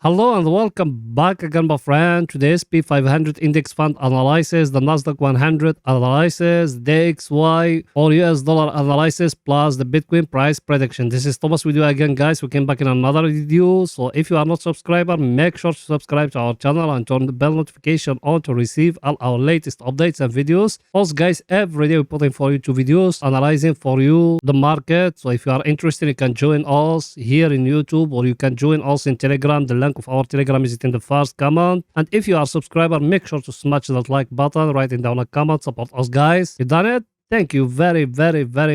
Hello and welcome back again, my friend, to the SP500 index fund analysis, the Nasdaq 100 analysis, DXY or US dollar analysis, plus the Bitcoin price prediction. This is Thomas with you again, guys. We came back in another video. So if you are not subscriber, make sure to subscribe to our channel and turn the bell notification on to receive all our latest updates and videos. Also, guys, every day we put in for you 2 videos analyzing for you the market. So if you are interested, you can join us here in YouTube or you can join us in Telegram. The link of our Telegram is in the first comment. And if you are a subscriber, make sure to smash that like button, writing down a comment, support us, guys. You done it? Thank you very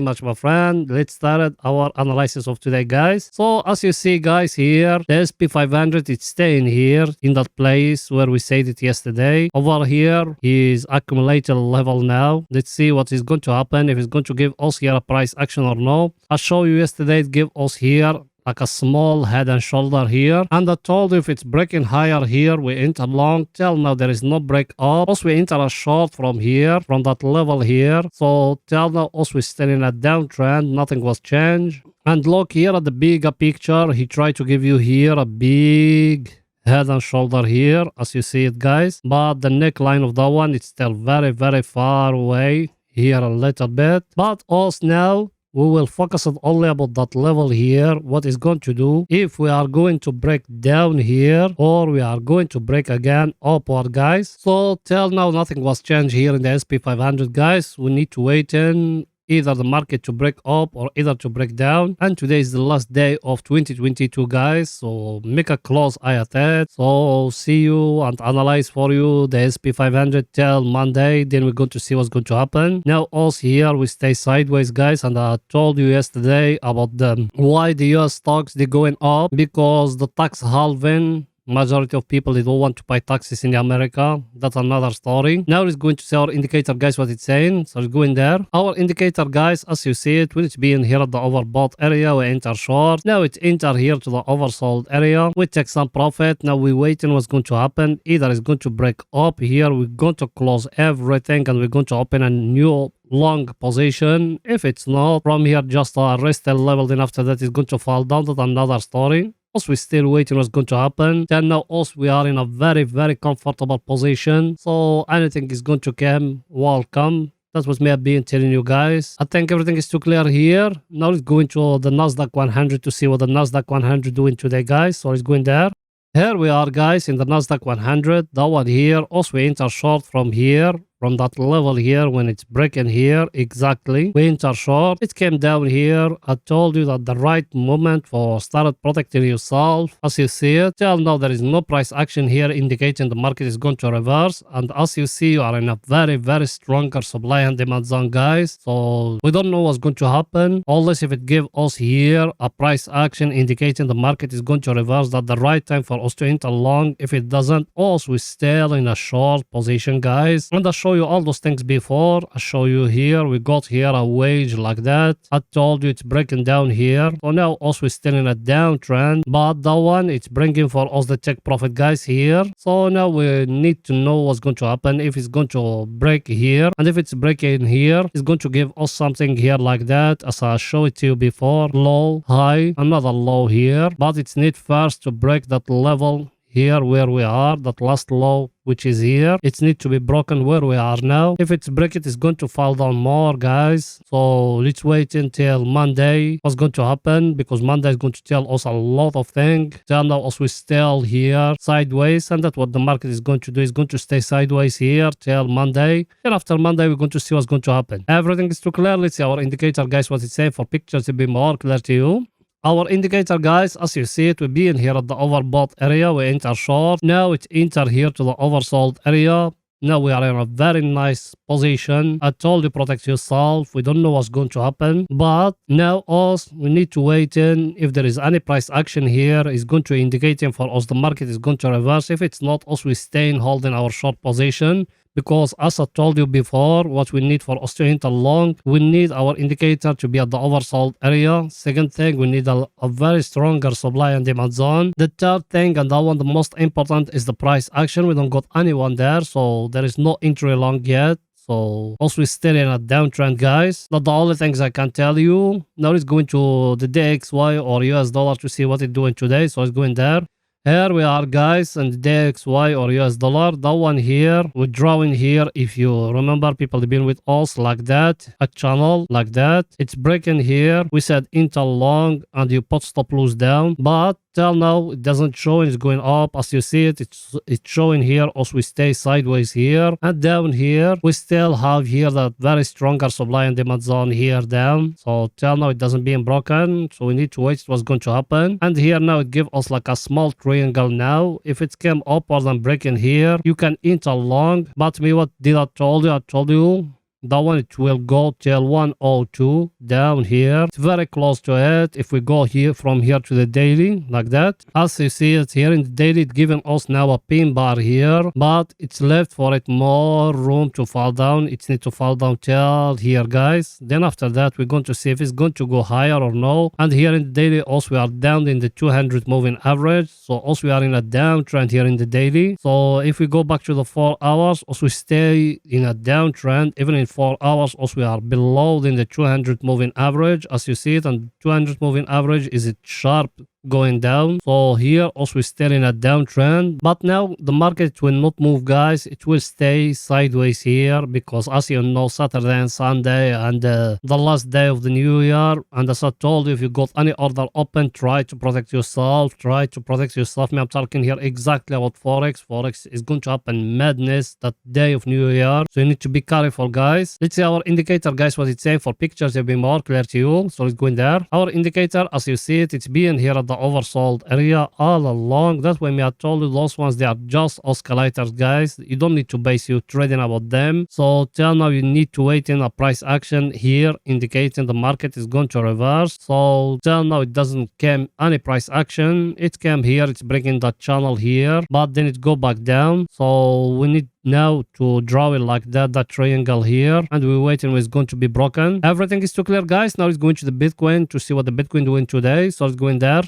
much, my friend. Let's start our analysis of today, guys. So as you see, guys, here the SP500 is staying here in that place where we said it yesterday. Over here is accumulated level now. Let's see what is going to happen, if it's going to give us here a price action or no. I showed you yesterday it gave us here like a small head and shoulder here, and I told you if it's breaking higher here we enter long. Till now there is no break up. Also we enter a short from here, from that level here. So till now also we're still in a downtrend, nothing was changed. And look here at the bigger picture, he tried to give you here a big head and shoulder here, as you see it, guys, but the neckline of that one is still very far away here a little bit. But also now we will focus on only about that level here, what is going to do if we are going to break down here or we are going to break again upward, guys. So till now nothing was changed here in the SP500, guys. We need to wait in either the market to break up or either to break down. And today is the last day of 2022, guys, so make a close eye at it. So see you and analyze for you the SP500 till Monday, then we're going to see what's going to happen. Now also here we stay sideways, guys, and I told you yesterday about why the US stocks they going up, because the tax halving. Majority of people, they don't want to pay taxes in America. That's another story. Now it's going to see our indicator, guys, what it's saying. So it's going there. Our indicator, guys, as you see it, will it be in here at the overbought area? We enter short. Now it enter here to the oversold area. We take some profit. Now we waiting what's going to happen. Either it's going to break up here. We're going to close everything and we're going to open a new long position. If it's not, from here just a rested level, then after that it's going to fall down. That's another story. Also, we're still waiting what's going to happen. Then now also we are in a very comfortable position. So anything is going to come, welcome. That's what me have been telling you guys. I think everything is too clear here. Now let's go into the Nasdaq 100 to see what the Nasdaq 100 doing today, guys. So let's go in there. Here we are, guys, in the Nasdaq 100. That one here. Also we enter short from here. From that level here, when it's breaking here, exactly, we enter short. It came down here. I told you that the right moment for start protecting yourself. As you see it, till now there is no price action here indicating the market is going to reverse. And as you see, you are in a very stronger supply and demand zone, guys. So we don't know what's going to happen unless if it gives us here a price action indicating the market is going to reverse. That's the right time for us to enter long. If it doesn't, also we're still in a short position, guys. And I show you all those things before. I show you here, we got here a wage like that. I told you it's breaking down here. So now also we're still in a downtrend, but that one it's bringing for us the take profit, guys, here. So now we need to know what's going to happen, if it's going to break here, and if it's breaking here, it's going to give us something here like that, as I showed it to you before. Low, high, another low here, but it's need first to break that level here where we are, that last low which is here. It needs to be broken where we are now. If it's break it's going to fall down more, guys. So let's wait until Monday what's going to happen, because Monday is going to tell us a lot of things. Till now also we're still here sideways, and that's what the market is going to do. It's going to stay sideways here till Monday, and after Monday we're going to see what's going to happen. Everything is too clear. Let's see our indicator, guys, what it's saying for pictures to be more clear to you. Our indicator, guys, as you see it, will be in here at the overbought area. We enter short. Now it's enter here to the oversold area. Now we are in a very nice position. I told you protect yourself. We don't know what's going to happen. But now us, we need to wait in. If there is any price action here, it's going to indicating for us the market is going to reverse. If it's not, us we stay in holding our short position. Because as I told you before, what we need for us to enter long, we need our indicator to be at the oversold area. Second thing, we need a very stronger supply and demand zone. The third thing, and that one the most important, is the price action. We don't got anyone there, so there is no entry long yet. So also we're still in a downtrend, guys. Not the only things I can tell you. Now it's going to the DXY or US dollar to see what it's doing today. So it's going there. Here we are, guys, and DXY or US dollar. That one here, we're drawing here. If you remember, people have been with us like that, a channel like that. It's breaking here. We said enter long, and you put stop loss down, but till now it doesn't show. It's going up as you see it. It's showing here. Also, we stay sideways here, and down here we still have here that very stronger supply and demand zone here down. So till now it doesn't being broken. So we need to wait what's going to happen. And here now it give us like a small triangle now. If it came upward and breaking here, you can enter long. But me, what did I told you? I told you that one it will go till 102 down here. It's very close to it. If we go here from here to the daily like that, as you see it here in the daily, it's giving us now a pin bar here, but it's left for it more room to fall down. It needs to fall down till here, guys. Then after that, we're going to see if it's going to go higher or no. And here in the daily also we are down in the 200 moving average. So also we are in a downtrend here in the daily. So if we go back to the 4 hours, also we stay in a downtrend even in 4 hours. Also we are below in the 200 moving average as you see it, and 200 moving average is it sharp going down. So here also we're still in a downtrend, but now the market will not move, guys. It will stay sideways here because as you know, Saturday and Sunday and the last day of the new year, and as I told you, if you got any order open, try to protect yourself. Me, I'm talking here exactly about Forex is going to happen madness that day of new year, so you need to be careful, guys. Let's see our indicator, guys, what it's saying. For pictures it'll be more clear to you, so it's going there. Our indicator, as you see it, it's being here at the oversold area all along. That's why I told you those ones, they are just oscillators, guys. You don't need to base your trading about them. So till now you need to wait in a price action here indicating the market is going to reverse. So till now it doesn't came any price action. It came here, it's breaking that channel here, but then it go back down. So we need now to draw it like that triangle here, and we're waiting when it's going to be broken. Everything is too clear, guys. Now it's going to the Bitcoin to see what the Bitcoin doing today. So it's going there.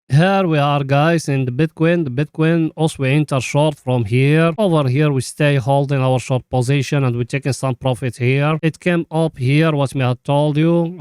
Here we are, guys, in the Bitcoin also we enter short from here. Over here we stay holding our short position and we're taking some profit here. It came up here, what I told you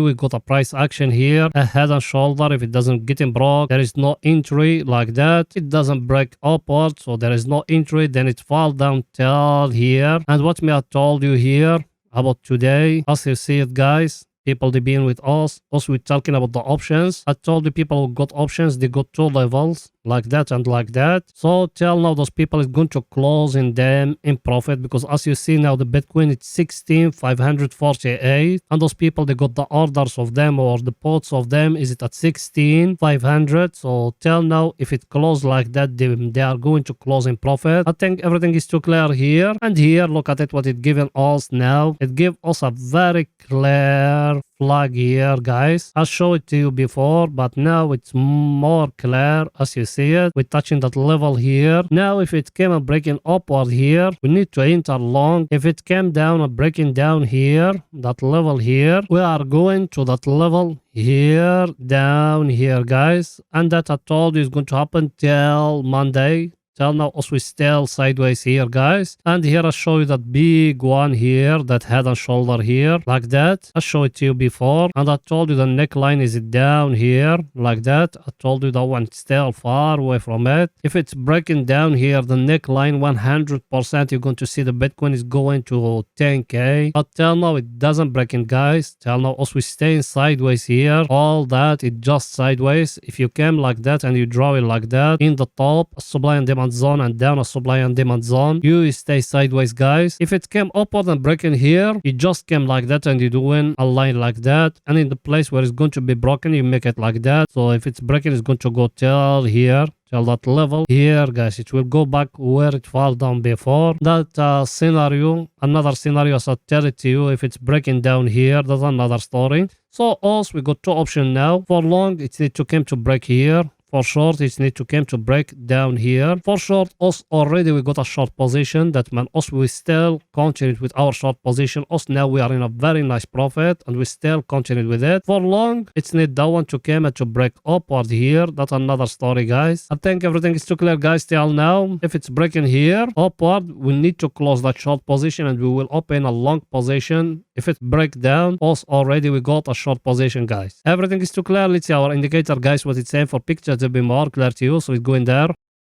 we got a price action here, a head and shoulder. If it doesn't get in broke, there is no entry like that. It doesn't break upward, so there is no entry. Then it fall down till here. And what I told you here about today, as you see it, guys, people they been with us. Also we're talking about the options. I told the people who got options, they got 2 levels like that and like that. So till now those people is going to close in them in profit, because as you see now the Bitcoin it's 16,548, and those people they got the orders of them or the pots of them is it at 16,500. So till now if it close like that, they are going to close in profit. I think everything is too clear here. And here look at it, what it given us now. It give us a very clear flag here, guys. I showed it to you before, but now it's more clear as you see it. We're touching that level here. Now if it came and breaking upward here, we need to enter long. If it came down and breaking down here, that level here, we are going to that level here, down here, guys. And that I told you is going to happen till Monday. Till now also we still sideways here, guys. And here I show you that big one here, that head and shoulder here like that. I showed it to you before, and I told you the neckline is down here like that. I told you that one still far away from it. If it's breaking down here the neckline 100%, you're going to see the Bitcoin is going to 10k. But till now it doesn't break in, guys. Till now also we staying sideways here. All that it just sideways. If you came like that and you draw it like that, in the top supply and demand zone and down a supply and demand zone, you stay sideways, guys. If it came upward and breaking here, you just came like that and you're doing a line like that, and in the place where it's going to be broken you make it like that. So if it's breaking, it's going to go till here, till that level here, guys. It will go back where it fell down before. That scenario, another scenario, as I tell it to you, if it's breaking down here, that's another story. So also we got 2 options now. For long it need to come to break here. For short, it need to come to break down here. For short, us already we got a short position. That man, us we still continue with our short position. Us now we are in a very nice profit and we still continue with it. For long, it's need that one to come and to break upward here. That's another story, guys. I think everything is too clear, guys, till now. If it's breaking here upward, we need to close that short position and we will open a long position if it break down, also already we got a short position, guys. Everything is too clear. Let's see our indicator, guys, what it's saying for picture to be more clear to you. So it's going there.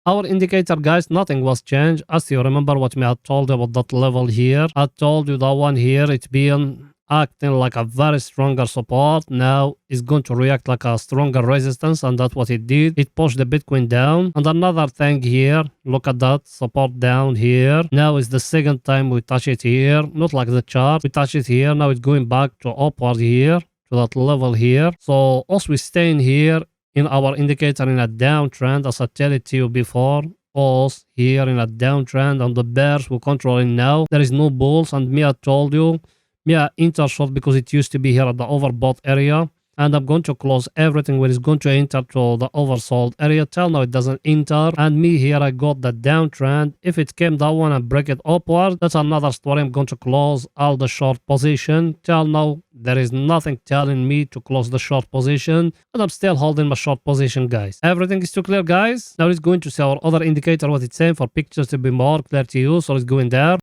Our indicator, guys, nothing was changed. As you remember what me I told you about that level here. I told you that one here, it's been acting like a very stronger support. Now it's going to react like a stronger resistance, and that's what it did. It pushed the Bitcoin down. And another thing here, look at that support down here. Now is the second time we touch it here, not like the chart. We touch it here. Now it's going back to upward here to that level here. So also we staying here in our indicator in a downtrend, as I tell it to you before. Also here in a downtrend, and the bears we're controlling now. There is no bulls, and me I told you, yeah, enter short because it used to be here at the overbought area, and I'm going to close everything when it's going to enter to the oversold area. Till now it doesn't enter, and me here I got the downtrend. If it came down one and break it upward, that's another story. I'm going to close all the short position. Till now there is nothing telling me to close the short position, and I'm still holding my short position, guys. Everything is too clear, guys. Now it's going to see our other indicator, what it's saying for pictures to be more clear to you. So it's going there.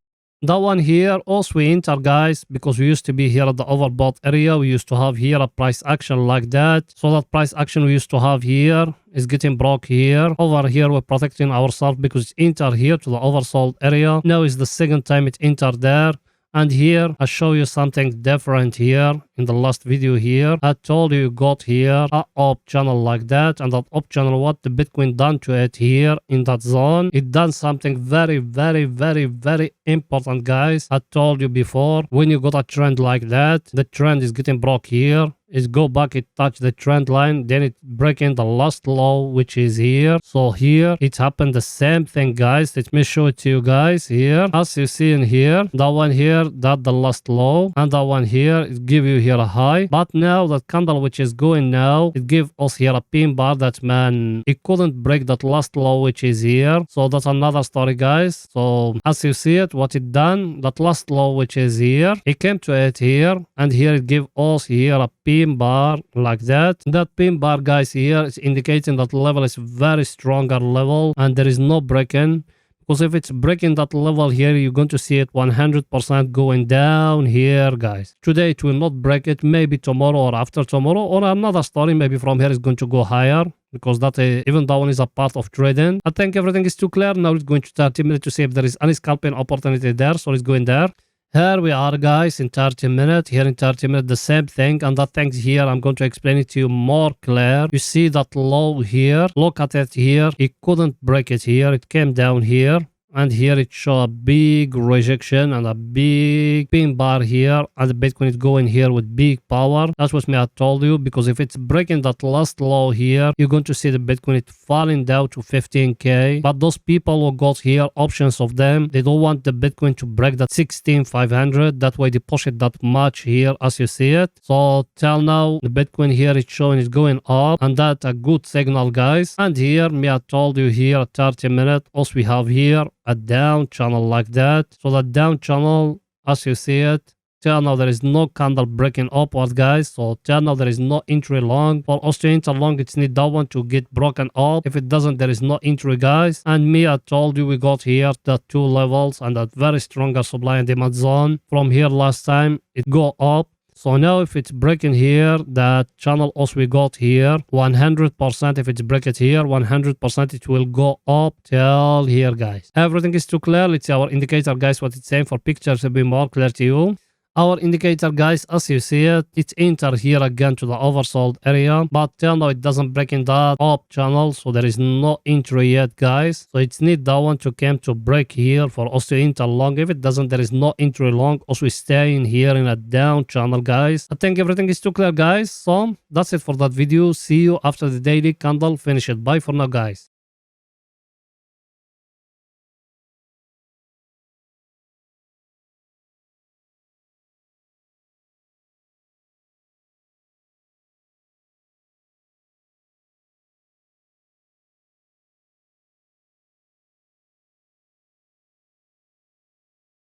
That one here, also we enter, guys, because we used to be here at the overbought area. We used to have here a price action like that. So that price action we used to have here is getting broke here. Over here, we're protecting ourselves because it's entered here to the oversold area. Now is the second time it entered there. And here, I show you something different here. In the last video here, I told you got here a up channel like that. And that up channel, what the Bitcoin done to it here in that zone, it done something very, very, very, very important, guys. I told you before, when you got a trend like that, the trend is getting broke here. It go back, it touch the trend line, then it breaking the last low, which is here. So here it happened the same thing, guys. Let me show it to you guys here. As you see in here, that one here, that the last low, and that one here, it give you here a high. But now that candle which is going now, it give us here a pin bar that, man, it couldn't break that last low, which is here. So that's another story, guys. So as you see it, what it done, that last low, which is here, it came to it here, and here it give us here a pin bar like that. That pin bar, guys, here is indicating that level is very stronger level, and there is no break-in. Because if it's breaking that level here, you're going to see it 100% going down here, guys. Today it will not break it, maybe tomorrow or after tomorrow, or another story, maybe from here is going to go higher, because that even that one is a part of trading. I think everything is too clear. Now it's going to 30 minutes to see if there is any scalping opportunity there, so it's going there. Here we are, guys, in 30 minutes. Here in 30 minutes, the same thing. And that thing here, I'm going to explain it to you more clear. You see that low here. Look at it here. It couldn't break it here. It came down here. And here it show a big rejection and a big pin bar here, and the Bitcoin is going here with big power. That's what I told you, because if it's breaking that last low here, you're going to see the Bitcoin it falling down to 15k. But those people who got here options of them, they don't want the Bitcoin to break that 16,500. That way they push it that much here, as you see it. So till now the Bitcoin here is showing it's going up, and that's a good signal, guys. And here I told you here at 30 minutes, also we have here a down channel like that. So the down channel, as you see it, till now there is no candle breaking upward, guys. So till now there is no entry long. For us to enter long, it's need that one to get broken up. If it doesn't, there is no entry, guys. And I told you we got here the two levels and that very stronger supply and demand zone. From here last time it go up. So now if it's breaking here, that channel also we got here, 100%. If it's break it here, 100% it will go up till here, guys. Everything is too clear. Let's see our indicator, guys, what it's saying for pictures to be more clear to you. Our indicator, guys, as you see it, it's entered here again to the oversold area, but till now it doesn't break in that up channel, so there is no entry yet, guys. So it's need that one to come to break here for us to enter long. If it doesn't, there is no entry long. Also we stay in here in a down channel, guys. I think everything is too clear, guys. So that's it for that video. See you after the daily candle finish it. Bye for now, guys.